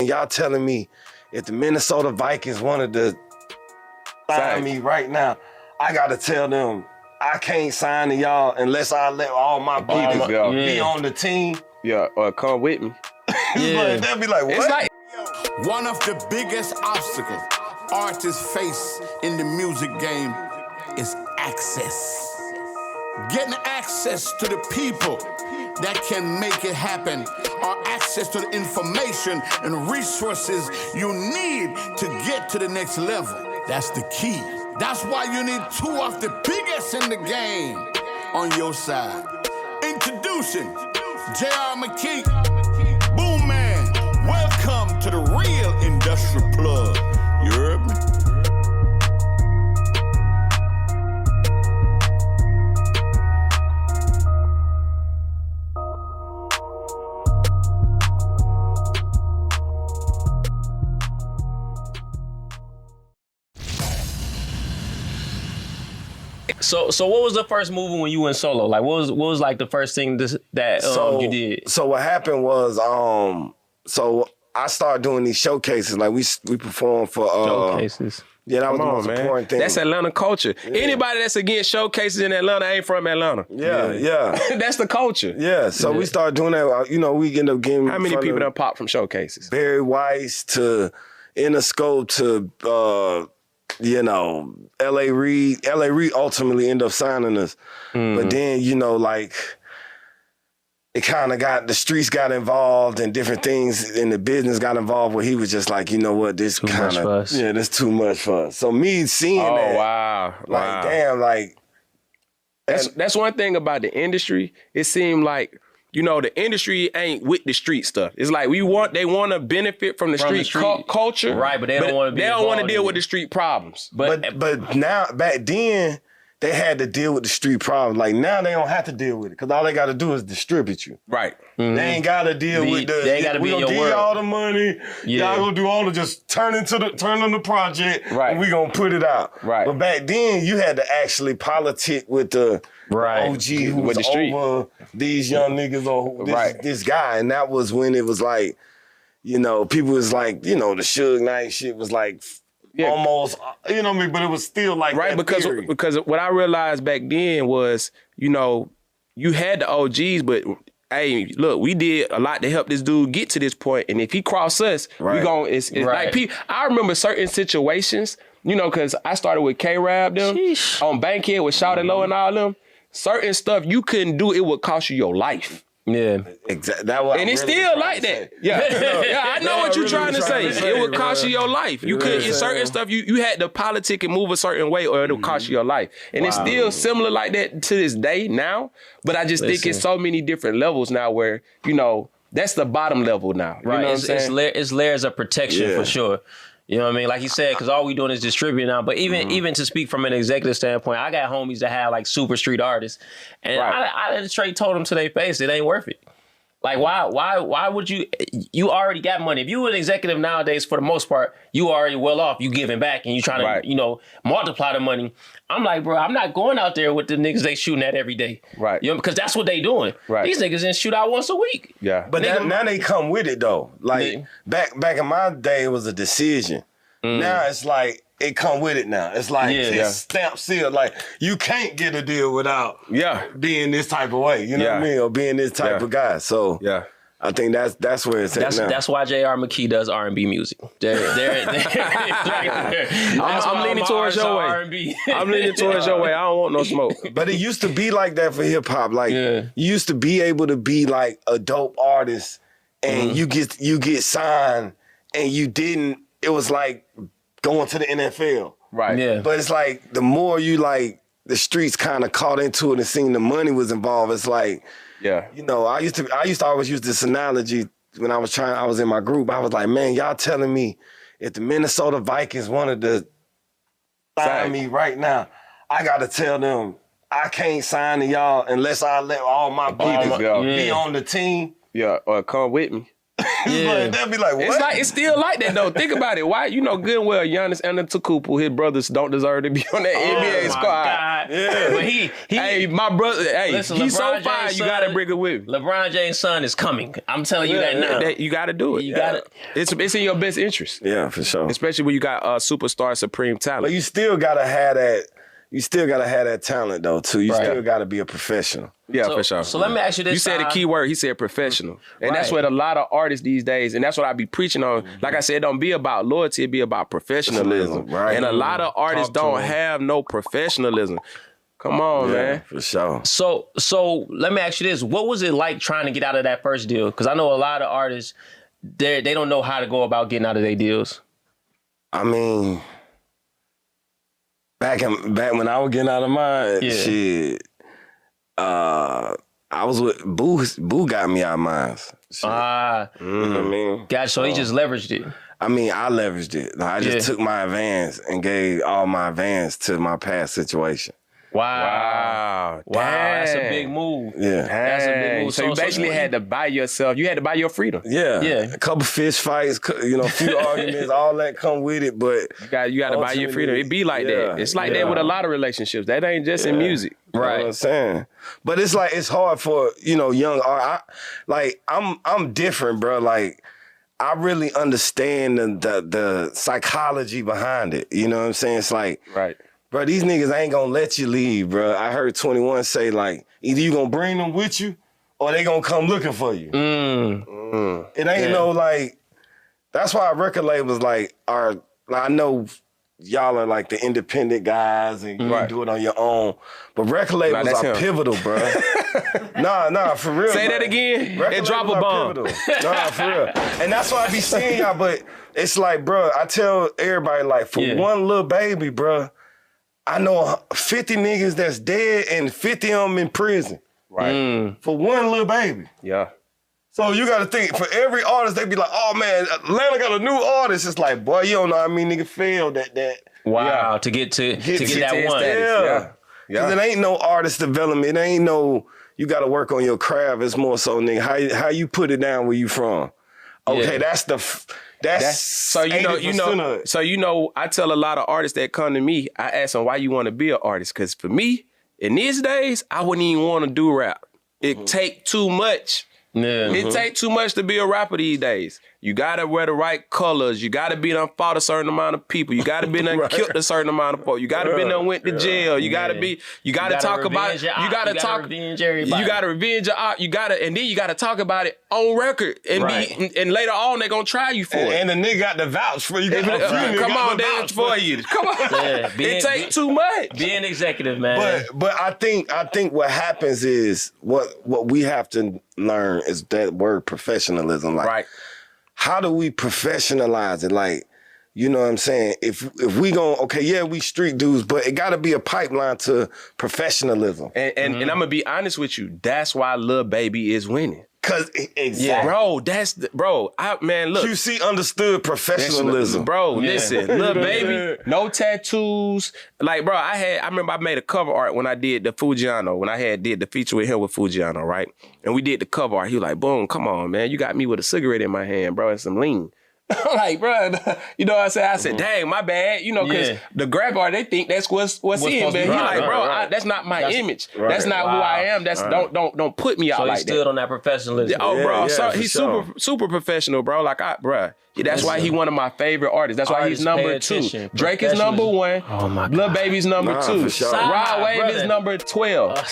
Y'all telling me if the Minnesota Vikings wanted to sign me right now, I gotta tell them I can't sign to y'all unless I let all my brothers be on the team. Yeah, or come with me. Like, they'll be like, what? It's like one of the biggest obstacles artists face in the music game is access. Getting access to the people that can make it happen, or access to the information and resources you need to get to the next level. That's the key. That's why you need two of the biggest in the game on your side. Introducing McKee, Boomman. Welcome to the real industrial plug. You heard me? So what was the first move when you went solo? Like what was like the first thing that you did? So what happened was so I started doing these showcases. Like we performed for showcases. Yeah, that was the most important thing. That's Atlanta culture. Yeah. Anybody that's against showcases in Atlanta ain't from Atlanta. Yeah. That's the culture. Yeah, so we started doing that. You know, we end up getting how many people done popped from showcases? Barry Weiss to Interscope to you know, L.A. Reid. L.A. Reid ultimately ended up signing us. But then, you know, like, it kind of the streets got involved and different things in the business got involved where he was just like, you know what, this kind of, this too much for us. So me seeing that. Wow. Like, damn, like. That's one thing about the industry. It seemed like, you know, the industry ain't with the street stuff. It's like they want to benefit from the street culture, right? But they don't want to. They don't want to deal with the street problems. But now, back then, they had to deal with the street problems. Like now, they don't have to deal with it because all they got to do is distribute you. Right. They ain't got to deal with the. They got to be in your world. We gonna give y'all the money. Y'all gonna do all the just turn on the project. Right. And we gonna put it out. Right. But back then, you had to actually politic with the. OG who was over these young niggas or this guy. And that was when it was like, you know, people was like, you know, the Suge Knight shit was like almost, you know what I mean? But it was still like because what I realized back then was, you know, you had the OGs, but hey, look, we did a lot to help this dude get to this point. And if he cross us, we gon' it's like I remember certain situations, you know, because I started with K-Rab them on Bankhead with Shout It Low and all them. Certain stuff you couldn't do, it would cost you your life. Yeah. Exactly. And it's still like that. Yeah. I know what you're trying to say. It would cost you your life. You couldn't, in certain stuff, you had to politic and move a certain way or it'll cost you your life. And it's still similar like that to this day now. But I just think it's so many different levels now where, you know, that's the bottom level now. You know what I'm saying? It's layers of protection for sure. You know what I mean? Like you said, because all we doing is distributing now. But even to speak from an executive standpoint, I got homies that have like super street artists. And I straight told them to their face, it ain't worth it. Like, why would you already got money. If you an executive nowadays, for the most part, you already well off. You giving back and you trying to, you know, multiply the money. I'm like, bro, I'm not going out there with the niggas they shooting at every day. Right. You know, because that's what they doing. Right. These niggas in shoot out once a week. Yeah. But now they come with it though. Like back in my day, it was a decision. Now it's like, it come with it now. It's like it's stamp sealed. Like you can't get a deal without being this type of way. You know what I mean? Or being this type of guy. So I think that's where it's at now. That's why J.R. McKee does R&B music. I'm leaning towards your way. I'm leaning towards your way. I don't want no smoke. But it used to be like that for hip hop. Like you used to be able to be like a dope artist and you get signed and you didn't. It was like going to the NFL. Right. Yeah. But it's like the more you like the streets kind of caught into it and seeing the money was involved, it's like, you know, I used to always use this analogy when I was in my group. I was like, man, y'all telling me if the Minnesota Vikings wanted to sign me right now, I gotta tell them I can't sign to y'all unless I let all my brothers be on the team. Yeah, or come with me. Like, that'd be like, what? It's still like that though. Think about it. Why? You know good and well Giannis Antetokounmpo, his brothers don't deserve to be on that NBA squad. God. Yeah. But hey, my brother, listen, he's LeBron so fine. James' You gotta bring it with me. LeBron James' son is coming. I'm telling you that now. You gotta do it. You gotta. It's in your best interest. Yeah, for sure. Especially when you got superstar supreme talent. But you still gotta have that. You still gotta have that talent though too. You still gotta be a professional. Yeah, for sure. So let me ask you this. You said the key word. He said professional. And that's what a lot of artists these days, and that's what I be preaching on. Like I said, it don't be about loyalty, it be about professionalism. Right. And a lot of artists don't have no professionalism. Come on, man. For sure. So let me ask you this. What was it like trying to get out of that first deal? Because I know a lot of artists, they don't know how to go about getting out of their deals. I mean, back when I was getting out of mine, shit. I was with Boo. Boo got me out of mine. You know what I mean? Gotcha. So he just leveraged it. I mean, I leveraged it. I just took my advance and gave all my advance to my past situation. Wow. That's a big move. Yeah. That's a big move. So you basically had to buy yourself. You had to buy your freedom. Yeah. Yeah. A couple fish fights, a few arguments, all that come with it. But you got to buy your freedom. It be like that. It's like that with a lot of relationships. That ain't just in music. Right. You know what I'm saying? But it's like, it's hard for, young art. I'm different, bro. Like, I really understand the psychology behind it. You know what I'm saying? It's like, right. Bro, these niggas ain't gonna let you leave, bro. I heard 21 say, like, either you gonna bring them with you or they gonna come looking for you. It ain't no, like, that's why record labels, like, I know y'all are, like, the independent guys and you do it on your own, but record labels are pivotal, bro. Nah, for real. Say bro. that again Record and drop a labels bomb. are pivotal. Nah, for real. And that's why I be seeing y'all, but it's like, bro, I tell everybody, like, for one little baby, bro, I know 50 niggas that's dead and 50 of them in prison. Right. For one little baby. Yeah. So you gotta think, for every artist, they be like, oh man, Atlanta got a new artist. It's like, boy, you don't know how many niggas failed that. Wow, to get that one. Yeah. Because it ain't no artist development. It ain't no, you gotta work on your craft. It's more so, nigga, how you put it down where you from. Okay, that's so I tell a lot of artists that come to me, I ask them why you want to be an artist. Because for me, in these days, I wouldn't even want to do rap. It take too much. Yeah. It take too much to be a rapper these days. You gotta wear the right colors. You gotta be done fought a certain amount of people. You gotta be done killed a certain amount of folks. You gotta be done went to jail. You gotta talk about it. You gotta revenge everybody. You gotta revenge your op. And then you gotta talk about it on record. And and later on they gonna try you for it. And the nigga got the vouch for you. Come on, they for you. Come on. It take too much. Be an executive, man. But I think what happens is what we have to learn is that word professionalism. Like, how do we professionalize it? Like, you know what I'm saying? If we we street dudes, but it got to be a pipeline to professionalism. And I'm gonna be honest with you. That's why Lil Baby is winning. Cause exactly, bro. Look. QC understood professionalism, bro. Listen, Lil Baby, no tattoos. Like, bro, I remember I made a cover art when I did the Fujiano. When I did the feature with him with Fujiano, right? And we did the cover art. He was like, "Boom, come on, man, you got me with a cigarette in my hand, bro, and some lean." I'm like, bro, you know what I said? I said, dang, my bad. You know, because the grab art, they think that's what's in. But he like, bro, that's not my image. That's not who I am. That's don't put me out like that. So he stood on that professionalism. Oh, bro, he's super professional, bro. Like, that's why he one of my favorite artists. That's why he's number 2. Drake is number 1. Oh my God. Lil Baby's number 2. For sure. Rod Wave is number 12.